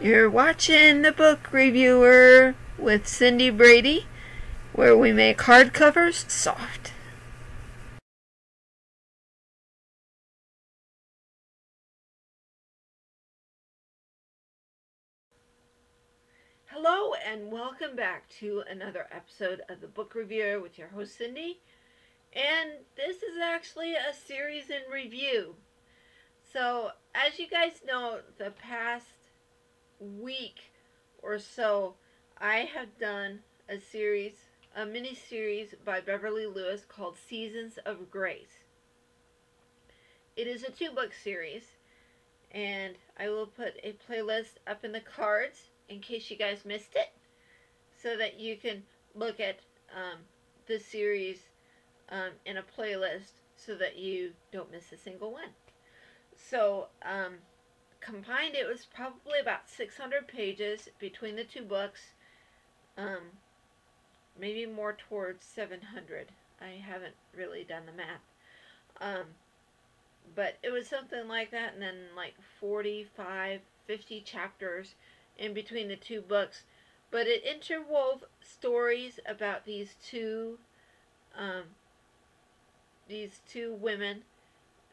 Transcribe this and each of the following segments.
You're watching The Book Reviewer with Cindy Brady, where we make hardcovers soft. Hello and welcome back to another episode of The Book Reviewer with your host Cindy. And this is actually a series in review. So, as you guys know, the past week or so, I have done a mini-series by Beverly Lewis called Seasons of Grace. It is a 2-book series, and I will put a playlist up in the cards in case you guys missed it, so that you can look at the series in a playlist so that you don't miss a single one. So, combined, it was probably about 600 pages between the 2 books. Maybe more towards 700. I haven't really done the math. But it was something like that, and then like 45, 50 chapters in between the 2 books. But it interwove stories about these two women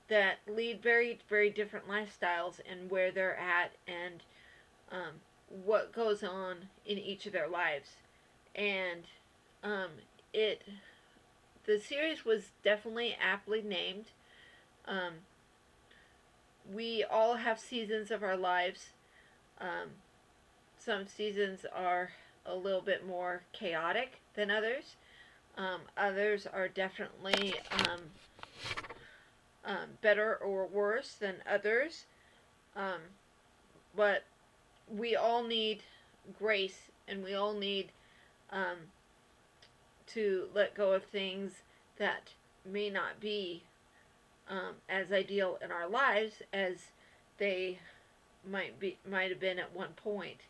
that lead very, very different lifestyles and where they're at and what goes on in each of their lives. And the series was definitely aptly named. We all have seasons of our lives. Some seasons are a little bit more chaotic than others. Others are definitely better or worse than others. But we all need grace, and we all need to let go of things that may not be as ideal in our lives as they might have been at one point.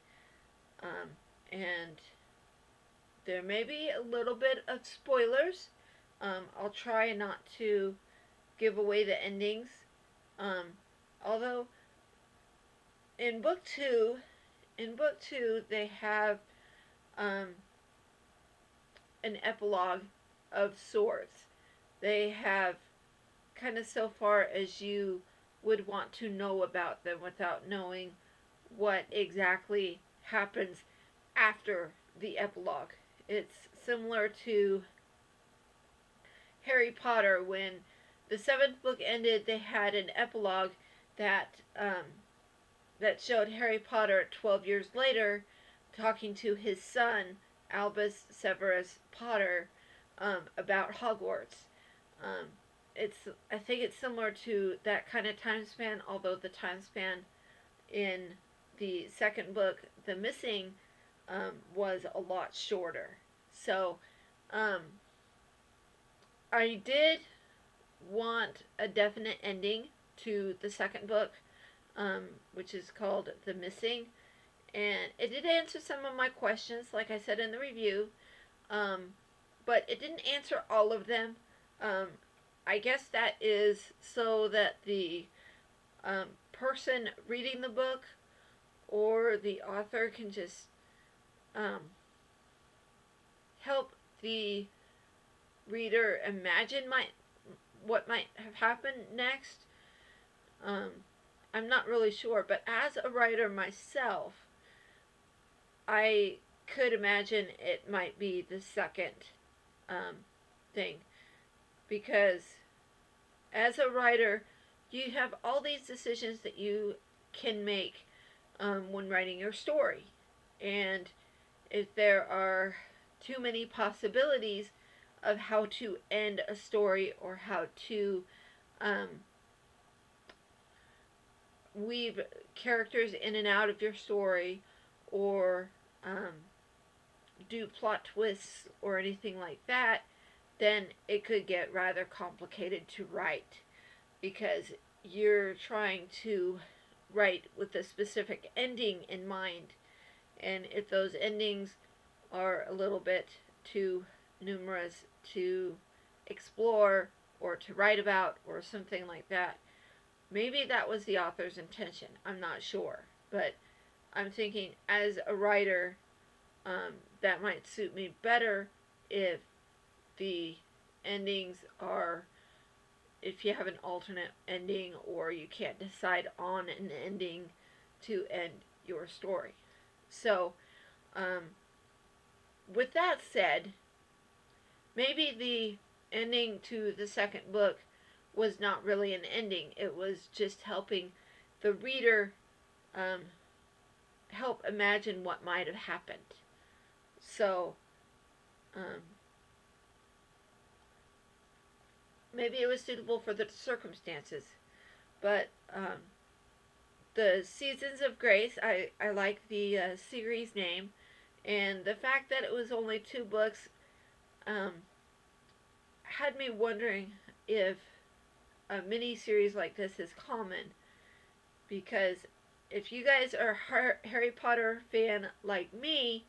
And there may be a little bit of spoilers. I'll try not to give away the endings. Although in book two they have an epilogue of sorts. They have kind of so far as you would want to know about them without knowing what exactly happens after the epilogue. It's similar to Harry Potter. When the 7th book ended, they had an epilogue that showed Harry Potter 12 years later talking to his son, Albus Severus Potter, about Hogwarts. I think it's similar to that kind of time span, although the time span in the 2nd book, The Missing, was a lot shorter. So, I did want a definite ending to the 2nd book, which is called The Missing, and it did answer some of my questions, like I said in the review, but it didn't answer all of them. I guess that is so that the person reading the book or the author can just help the reader imagine what might have happened next. I'm not really sure, but as a writer myself, I could imagine it might be the 2nd thing, because as a writer, you have all these decisions that you can make when writing your story, and if there are too many possibilities of how to end a story or how to weave characters in and out of your story, or do plot twists or anything like that, then it could get rather complicated to write, because you're trying to write with a specific ending in mind, and if those endings are a little bit too numerous to explore or to write about or something like that, maybe that was the author's intention, I'm not sure, but I'm thinking as a writer, that might suit me better if the endings are, if you have an alternate ending or you can't decide on an ending to end your story. So, with that said, maybe the ending to the second book was not really an ending. It was just helping the reader help imagine what might have happened. So, maybe it was suitable for the circumstances. But the Seasons of Grace, I like the series name. And the fact that it was only 2 books had me wondering if a mini-series like this is common. Because if you guys are a Harry Potter fan like me,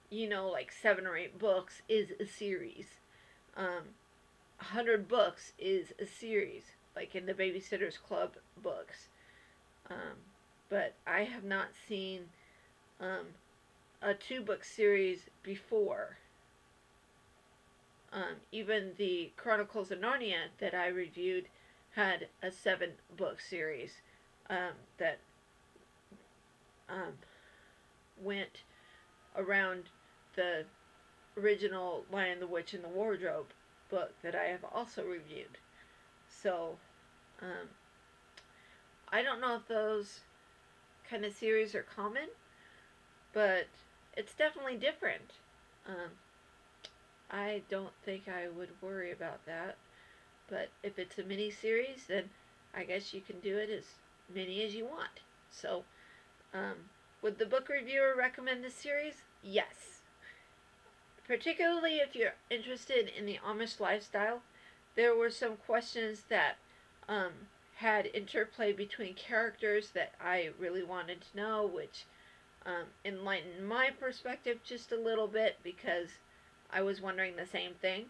you know, like 7 or 8 books is a series. 100 books is a series, like in the Babysitter's Club books. But I have not seen a 2-book series before. Even the Chronicles of Narnia that I reviewed had a 7-book series that went around the original Lion, the Witch, and the Wardrobe book that I have also reviewed. So, I don't know if those kind of series are common, but it's definitely different. I don't think I would worry about that. But if it's a mini-series, then I guess you can do it as many as you want. So, would the book reviewer recommend this series? Yes. Particularly if you're interested in the Amish lifestyle. There were some questions that had interplay between characters that I really wanted to know, which enlightened my perspective just a little bit, because I was wondering the same thing.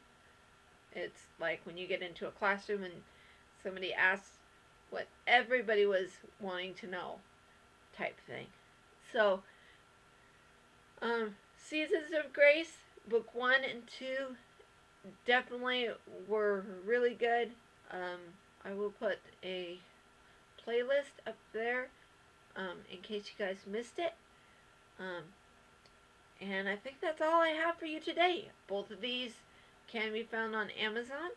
It's like when you get into a classroom and somebody asks what everybody was wanting to know, type thing. So, Seasons of Grace, book 1 and 2, definitely were really good. I will put a playlist up there in case you guys missed it. And I think that's all I have for you today. Both of these can be found on Amazon.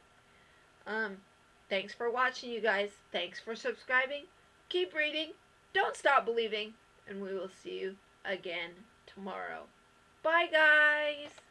Thanks for watching, you guys. Thanks for subscribing. Keep reading. Don't stop believing. And we will see you again tomorrow. Bye, guys.